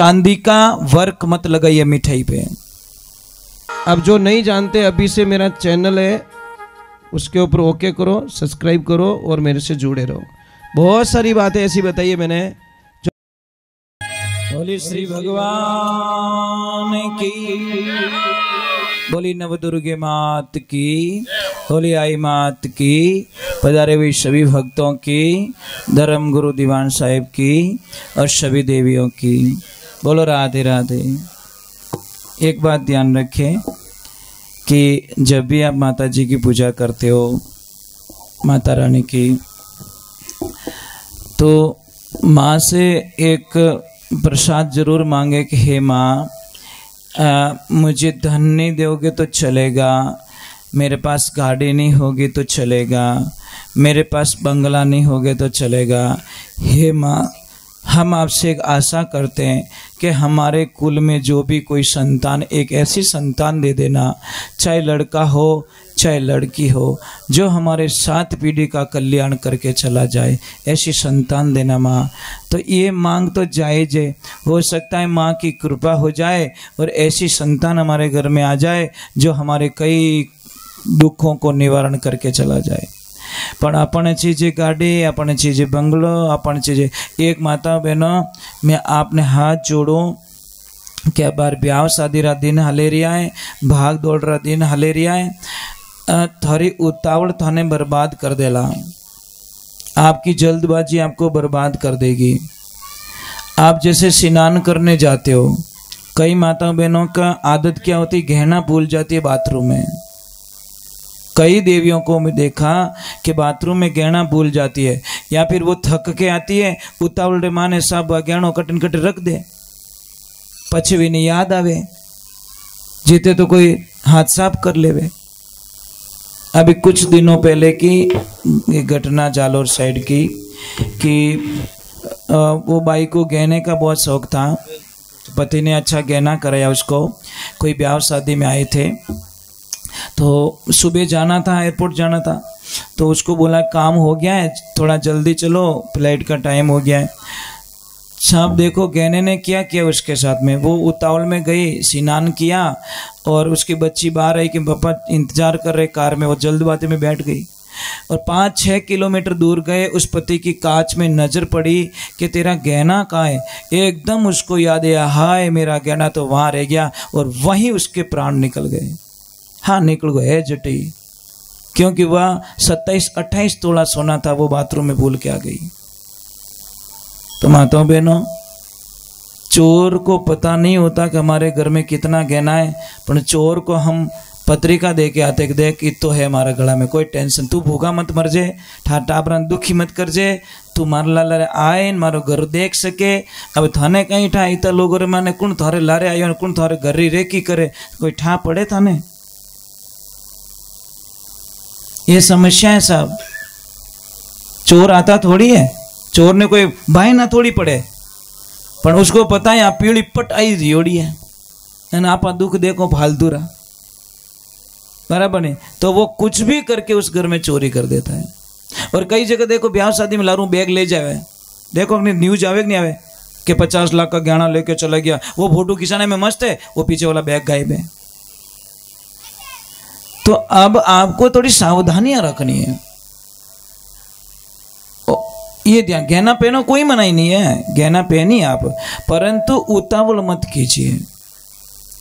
चांदी का वर्क मत लगाइए मिठाई पे। अब जो नहीं जानते, अभी से मेरा चैनल है उसके ऊपर ओके करो, सब्सक्राइब करो और मेरे से जुड़े रहो। बहुत सारी बातें ऐसी बताई है मैंने। बोली श्री भगवान की, बोली नवदुर्गे मात की, बोली आई मात की, पधारे हुए सभी भक्तों की, धर्म गुरु दीवान साहिब की और सभी देवियों की। बोलो राधे राधे। एक बात ध्यान रखें कि जब भी आप माता जी की पूजा करते हो, माता रानी की, तो माँ से एक प्रसाद जरूर मांगे कि हे माँ, मुझे धन नहीं दोगे तो चलेगा, मेरे पास गाड़ी नहीं होगी तो चलेगा, मेरे पास बंगला नहीं होगे तो चलेगा। हे माँ, हम आपसे एक आशा करते हैं कि हमारे कुल में जो भी कोई संतान, एक ऐसी संतान दे देना, चाहे लड़का हो चाहे लड़की हो, जो हमारे 7 पीढ़ी का कल्याण करके चला जाए, ऐसी संतान देना माँ। तो ये मांग तो जायज़ है, हो सकता है माँ की कृपा हो जाए और ऐसी संतान हमारे घर में आ जाए जो हमारे कई दुखों को निवारण करके चला जाए। पण अपन चीज़े गाड़ी, अपन चीज़े बंगलो, अपन चीज़े। एक माता बहनों, मैं आपने हाथ जोड़ूं, क्या बार ब्याह शादी रा दिन हले रिया है, भाग दौड़ रा दिन हले रिया है, थारी उतावल थाने बर्बाद कर देला। आपकी जल्दबाजी आपको बर्बाद कर देगी। आप जैसे स्नान करने जाते हो, कई माता बहनों का आदत क्या होती है, गहना भूल जाती है बाथरूम में। कई देवियों को मैं देखा कि बाथरूम में गहना भूल जाती है, या फिर वो थक के आती है, उतावल माने सब गहनों कटन कट रख दे, पछे भी नहीं याद आवे, जीते तो कोई हाथ साफ कर लेवे। अभी कुछ दिनों पहले की घटना जालोर साइड की, कि वो बाई को गहने का बहुत शौक था, पति ने अच्छा गहना कराया उसको। कोई ब्याह शादी में आए थे, तो सुबह जाना था, एयरपोर्ट जाना था, तो उसको बोला काम हो गया है, थोड़ा जल्दी चलो, फ्लाइट का टाइम हो गया है। साहब देखो गहने ने क्या किया उसके साथ में, वो उतावल में गई, स्नान किया और उसकी बच्ची बाहर आई कि पापा इंतजार कर रहे कार में, वो जल्दबाजी में बैठ गई और 5-6 किलोमीटर दूर गए। उस पति की कांच में नजर पड़ी कि तेरा गहना कहाँ है। एकदम उसको याद आया, हाय मेरा गहना तो वहाँ रह गया, और वहीं उसके प्राण निकल गए। हाँ निकल गए जटी, क्योंकि वह 27-28 तोला सोना था, वो बाथरूम में भूल के आ गई। तो माताओं बहनों, चोर को पता नहीं होता कि हमारे घर में कितना गहना है, पर चोर को हम पत्रिका दे के आते कि देख तो है हमारा गला में, कोई टेंशन, तू भूखा मत मर जे, टाबरा दुखी मत कर जे, तू मार लारे आए मारो घर देख सके। अब थाने कहीं ठा इतना लोगों रे माने कुण थारे लारे आयो, कुण थारे घर री रेकी करे, कोई ठा पड़े थाने। ये समस्या है साहब। चोर आता थोड़ी है, चोर ने कोई भाई ना थोड़ी पड़े, पर उसको पता है आप पीढ़ी पट आई रियोड़ी है, आप दुख देखो फालतू रहा, बराबर नहीं, तो वो कुछ भी करके उस घर में चोरी कर देता है। और कई जगह देखो ब्याह शादी में लारू बैग ले जावे, देखो न्यूज आवे कि नहीं आवे कि 50 लाख का गहना लेके चला गया, वो फोटो खिंचाने में मस्त है, वो पीछे वाला बैग गायब है। तो अब आपको थोड़ी सावधानियां रखनी है। ये ध्यान, गहना पहनो कोई मनाही नहीं है, गहना पहनिए आप, परंतु उतावल मत कीजिए।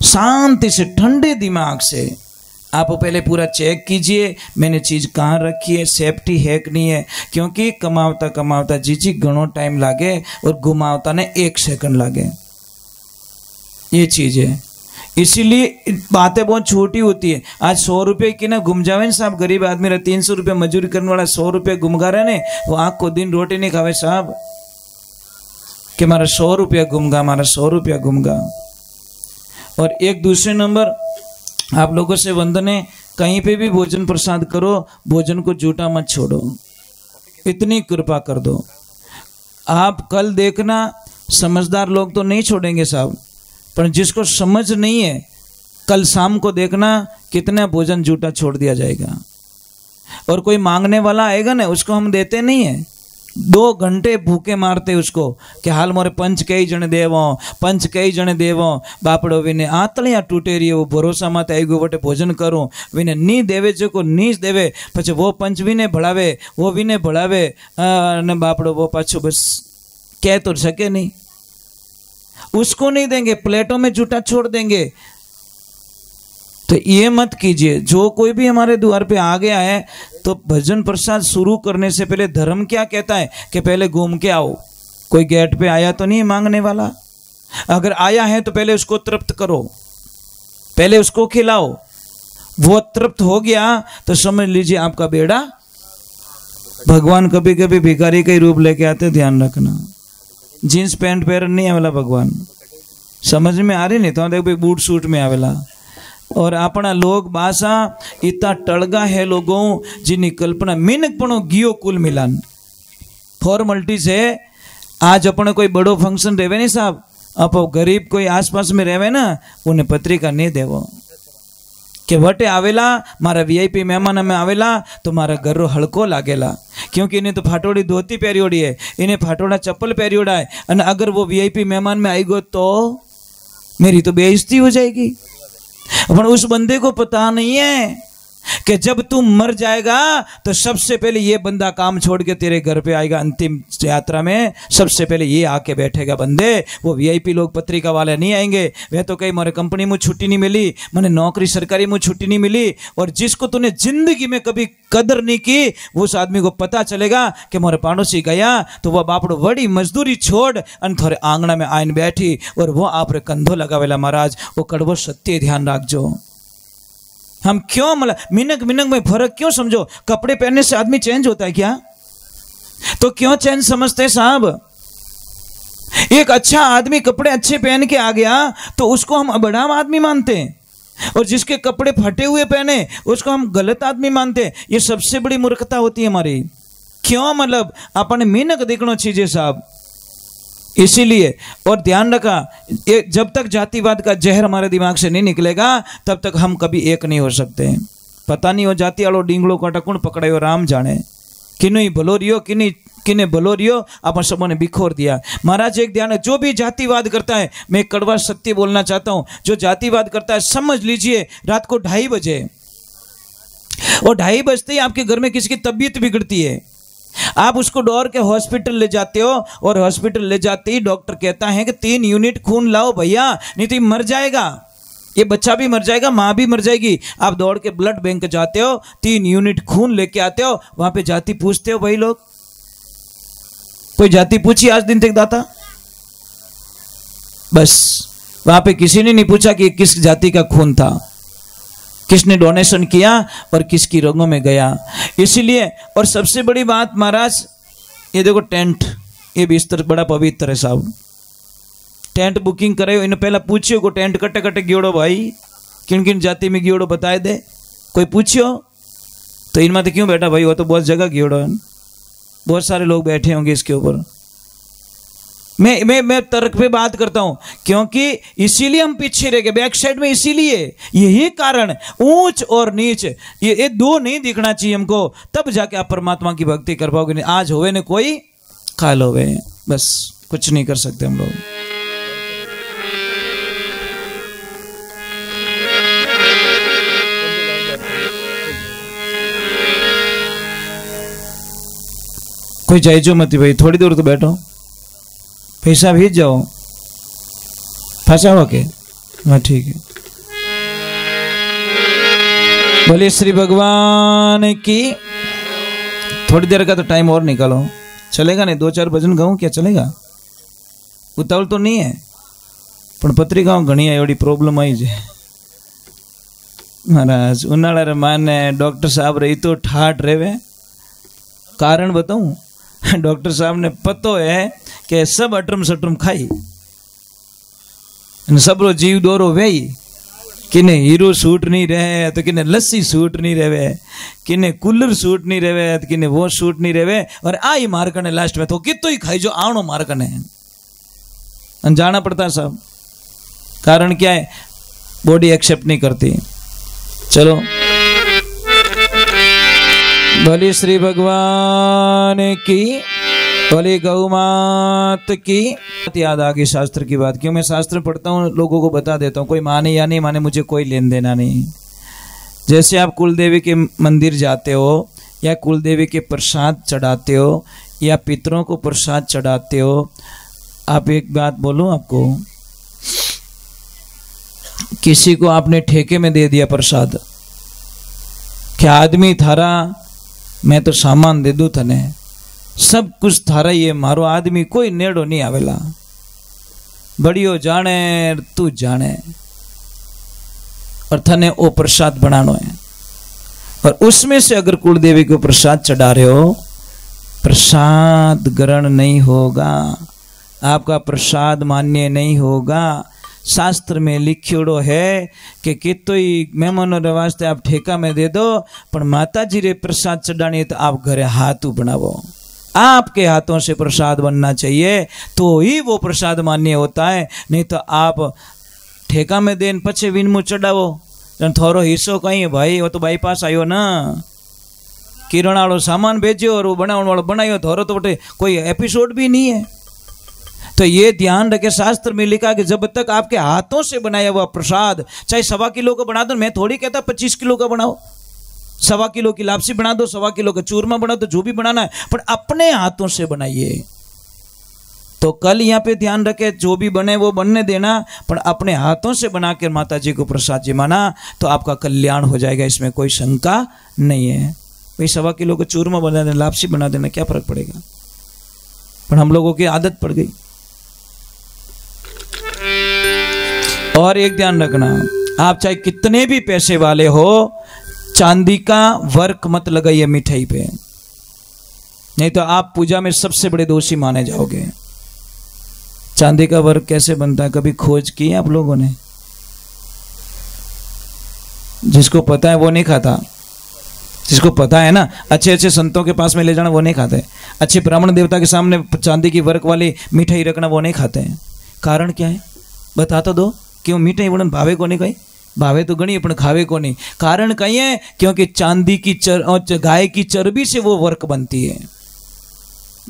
शांति से ठंडे दिमाग से आप पहले पूरा चेक कीजिए, मैंने चीज़ कहाँ रखी है, सेफ्टी है कि नहीं है, क्योंकि कमावता कमावता जी घणो टाइम लागे और घुमावता ने 1 सेकंड लागे, ये चीज़ है। इसीलिए बातें बहुत छोटी होती है। आज 100 रुपये की ना घूम जावे ना साहब, गरीब आदमी रहे 300 रुपये मजदूरी करने वाला 100 रुपये घूमगा रहे ने, वो आँख को दिन रोटी नहीं खावे साहब, कि हमारा 100 रुपया घूमगा, हमारा 100 रुपया घूमगा। और एक दूसरे नंबर आप लोगों से वंदन है, कहीं पे भी भोजन प्रसाद करो, भोजन को झूठा मत छोड़ो, इतनी कृपा कर दो। आप कल देखना, समझदार लोग तो नहीं छोड़ेंगे साहब, पर जिसको समझ नहीं है, कल शाम को देखना कितना भोजन झूठा छोड़ दिया जाएगा। और कोई मांगने वाला आएगा ना, उसको हम देते नहीं है, 2 घंटे भूखे मारते उसको कि हाल मोरे पंच कई जने देवो बापड़ो विने आतलियां टूटे रही वो भरोसा मत आई गो बटे भोजन करूं विने नी देवे जो को नीच देवे पछे वो पंच विने भड़ावे ने बापड़ो वो पाछो बस कह तो सके नहीं, उसको नहीं देंगे, प्लेटों में जूठा छोड़ देंगे। तो ये मत कीजिए। जो कोई भी हमारे द्वार पे आ गया है तो भजन प्रसाद शुरू करने से पहले धर्म क्या कहता है कि पहले घूम के आओ। कोई गेट पे आया तो नहीं मांगने वाला, अगर आया है तो पहले उसको तृप्त करो, पहले उसको खिलाओ। वो तृप्त हो गया तो समझ लीजिए आपका बेड़ा। भगवान कभी कभी भिखारी का ही रूप लेके आते, ध्यान रखना। जीन्स पैंट पहन नहीं आवेला भगवान, समझ में आ रही नहीं तो देखो बूट सूट में आवेला। और अपना लोग भाषा इतना टड़गा है लोगों जिन्हें कल्पना मिनक पणो गियो कुल मिलान फॉर्मलिटी से। आज अपने कोई बड़ो फंक्शन रेवे नहीं साहब, आप गरीब कोई आसपास में रेवे ना उन्हें पत्रिका नहीं देवो कि वटे आवेला मारा वीआईपी मेहमान में आवेला तो मारा घरो हड़को लागेला, क्योंकि इन्हें तो फाटोड़ी धोती पहरियोड़ी है, इन्हें फाटोड़ा चप्पल पहरियोड़ा है। और अगर वो वीआईपी मेहमान में आई गो तो मेरी तो बेइज्जती हो जाएगी। पर उस बंदे को पता नहीं है कि जब तू मर जाएगा तो सबसे पहले ये बंदा काम छोड़ के तेरे घर पे आएगा। अंतिम यात्रा में सबसे पहले ये आके बैठेगा बंदे। वो वीआईपी लोग पत्रिका वाले नहीं आएंगे। वे तो कहीं मेरे कंपनी में छुट्टी नहीं मिली, मैंने नौकरी सरकारी में छुट्टी नहीं मिली, और जिसको तूने जिंदगी में कभी कदर नहीं की वो उस आदमी को पता चलेगा कि मोरे पड़ोसी गया तो वह बापड़ो बड़ी मजदूरी छोड़ अन थोड़े आंगना में आइन बैठी और वो आप रे कंधो लगावेला। महाराज वो कड़वो सत्य ध्यान रखजो। हम क्यों मिनक में फर्क क्यों समझो? कपड़े पहनने से आदमी चेंज होता है क्या? तो क्यों चेंज समझते साहब? एक अच्छा आदमी कपड़े अच्छे पहन के आ गया तो उसको हम बड़ा आदमी मानते हैं, और जिसके कपड़े फटे हुए पहने उसको हम गलत आदमी मानते हैं। ये सबसे बड़ी मूर्खता होती है हमारी। क्यों अपने मिनक देखना चाहिए साहब। इसीलिए और ध्यान रखा, जब तक जातिवाद का जहर हमारे दिमाग से नहीं निकलेगा तब तक हम कभी एक नहीं हो सकते। पता नहीं हो जाती आलो डींगलो काटा कौन पकड़ायो राम जाने, किन्हीं भलो रियो किने भलो रियो अपन सबों ने बिखोर दिया। महाराज एक ध्यान है, जो भी जातिवाद करता है, मैं कड़वा सत्य बोलना चाहता हूं, जो जातिवाद करता है समझ लीजिए रात को 2:30 बजे और 2:30 बजते ही आपके घर में किसी की तबीयत बिगड़ती है, आप उसको दौड़ के हॉस्पिटल ले जाते हो और हॉस्पिटल ले जाते ही डॉक्टर कहता है कि 3 यूनिट खून लाओ भैया, नहीं तो मर जाएगा, ये बच्चा भी मर जाएगा, माँ भी मर जाएगी। आप दौड़ के ब्लड बैंक जाते हो, 3 यूनिट खून लेके आते हो, वहां पे जाति पूछते हो भाई लोग? कोई जाति पूछी आज दिन तक दाता? बस वहां पे किसी ने नहीं पूछा कि किस जाति का खून था, किसने डोनेशन किया और किसकी रंगों में गया। इसीलिए और सबसे बड़ी बात महाराज, ये देखो टेंट, ये बिस्तर बड़ा पवित्र है साहब। टेंट बुकिंग करे इन पहला पूछियो को टेंट कट्टे कट्टे गियोड़ो भाई, किन किन जाति में गियोड़ो बताए दे, कोई पूछियो तो इनमें तो क्यों बैठा भाई, वो तो बहुत जगह गियोड़ो है, बहुत सारे लोग बैठे होंगे इसके ऊपर। मैं तर्क पे बात करता हूं, क्योंकि इसीलिए हम पीछे रह गए बैक साइड में। इसीलिए यही कारण, ऊंच और नीच ये 2 नहीं दिखना चाहिए हमको, तब जाके आप परमात्मा की भक्ति कर पाओगे। नहीं आज होवे ने कोई काल होवे, बस कुछ नहीं कर सकते हम लोग। कोई जाइजो मत भाई, थोड़ी देर तो बैठो, पैसा भेज जाओ, फंसा हो के। हाँ ठीक है। बोले श्री भगवान की। थोड़ी देर का तो टाइम और निकालो, चलेगा नहीं? 2-4 भजन गाऊं क्या चलेगा? उतावल तो नहीं है, पण पत्रिकाओं घणी एवडी प्रॉब्लम आई है महाराज। उनाळा रे माने डॉक्टर साहब रही तो ठाठ रेवे। कारण बताऊं? डॉक्टर साहब ने पतो है कि सब अटरम सटरम खाई, सबरो जीव दोरो वेई, किने हीरो सूट नहीं रहे तो किने लस्सी सूट नहीं रहे, किने कूलर सूट नहीं रहे तो किने वो सूट नहीं रहे, और आई मारकने लास्ट में तो कितो ही खाई जो आणो मारकने जाना पड़ता है साहब। कारण क्या है? बॉडी एक्सेप्ट नहीं करती। चलो भली श्री भगवान की। बोले गौ मात की। याद आ गई शास्त्र की बात। क्यों मैं शास्त्र पढ़ता हूँ, लोगों को बता देता हूँ, कोई माने या नहीं माने मुझे कोई लेन देना नहीं। जैसे आप कुलदेवी के मंदिर जाते हो या कुलदेवी के प्रसाद चढ़ाते हो या पितरों को प्रसाद चढ़ाते हो, आप एक बात बोलूं आपको, किसी को आपने ठेके में दे दिया प्रसाद, क्या आदमी थारा मैं तो सामान दे दूं तने, सब कुछ थारा ये मारो, आदमी कोई नेड़ो नहीं आवेला, बड़ियो जाने तू जाने, और थने वो प्रसाद बनानो है। और उसमें से अगर कुलदेवी को प्रसाद चढ़ा रहे हो, प्रसाद ग्रहण नहीं होगा, आपका प्रसाद मान्य नहीं होगा। शास्त्र में लिखियोड़ो है कि कितोई मेहमानों रे वास्ते आप ठेका में दे दो, पर माता जी रे प्रसाद चढ़ानी तो आप घरे हाथों बनावो, आपके हाथों से प्रसाद बनना चाहिए, तो ही वो प्रसाद मान्य होता है। नहीं तो आप ठेका में देन पछे विनमु चढ़ावो, थोड़ो हिस्सो कहीं भाई वो तो बाईपास आयो ना, किरण वालों सामान भेजो और वो बनाने वालों बनायो, थोड़ो तो बटे कोई एपिसोड भी नहीं है। तो ये ध्यान रखे, शास्त्र में लिखा कि जब तक आपके हाथों से बनाया हुआ प्रसाद, चाहे 1.25 किलो का बना दो, मैं थोड़ी कहता 25 किलो का बनाओ, 1.25 किलो की लापसी बना दो, 1.25 किलो का चूरमा बना दो, जो भी बनाना है, पर अपने हाथों से बनाइए। तो कल यहाँ पे ध्यान रखे, जो भी बने वो बनने देना, पर अपने हाथों से बना कर माता जी को प्रसाद जिमाना, तो आपका कल्याण हो जाएगा, इसमें कोई शंका नहीं है। भाई 1.25 किलो का चूरमा बना देना, लापसी बना देना, क्या फर्क पड़ेगा, पर हम लोगों की आदत पड़ गई। और एक ध्यान रखना, आप चाहे कितने भी पैसे वाले हो, चांदी का वर्क मत लगाइए मिठाई पे, नहीं तो आप पूजा में सबसे बड़े दोषी माने जाओगे। चांदी का वर्क कैसे बनता है, कभी खोज की है आप लोगों ने? जिसको पता है वो नहीं खाता, जिसको पता है ना, अच्छे अच्छे संतों के पास में ले जाना वो नहीं खाते, अच्छे ब्राह्मण देवता के सामने चांदी की वर्क वाली मिठाई रखना वो नहीं खाते हैं। कारण क्या है, बता तो दो। क्यों मिठाई बड़न भावे को नहीं, कहीं भावे तो गणी पण खावे को नहीं। कारण कहीं है, क्योंकि चांदी की गाय की चर्बी से वो वर्क बनती है,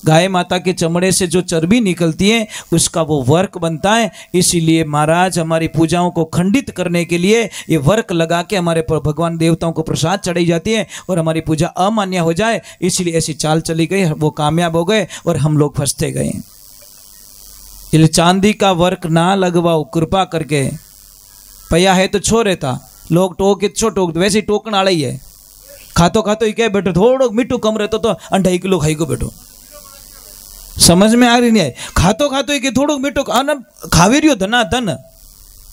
गाय माता के चमड़े से जो चर्बी निकलती है उसका वो वर्क बनता है। इसीलिए महाराज हमारी पूजाओं को खंडित करने के लिए ये वर्क लगा के हमारे भगवान देवताओं को प्रसाद चढ़ाई जाती है और हमारी पूजा अमान्य हो जाए, इसलिए ऐसी चाल चली गई, वो कामयाब हो गए और हम लोग फंसते गए। इसलिए चांदी का वर्क ना लगवाओ कृपा करके। पया है तो छो रहता, लोग टोक छो टोक, वैसे ही टोकन आड़ा ही है। खातो खातो ही कह बैठो थोड़ो मीठू कम रहता तो 2.5 किलो खाई को बैठो, समझ में आ रही नहीं है। खातो खातो ही थोड़ो मीठो खावी रियो धना धन,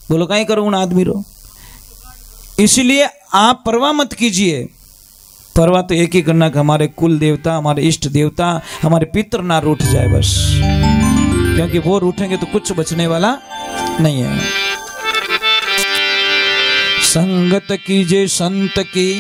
बोलो कहीं करो उन आदमी रो। इसलिए आप परवाह मत कीजिए, परवाह तो एक ही करना कि हमारे कुल देवता, हमारे इष्ट देवता, हमारे पितर ना रूठ जाए बस, क्योंकि वो रूठेंगे तो कुछ बचने वाला नहीं है। संगत कीजिए संत की,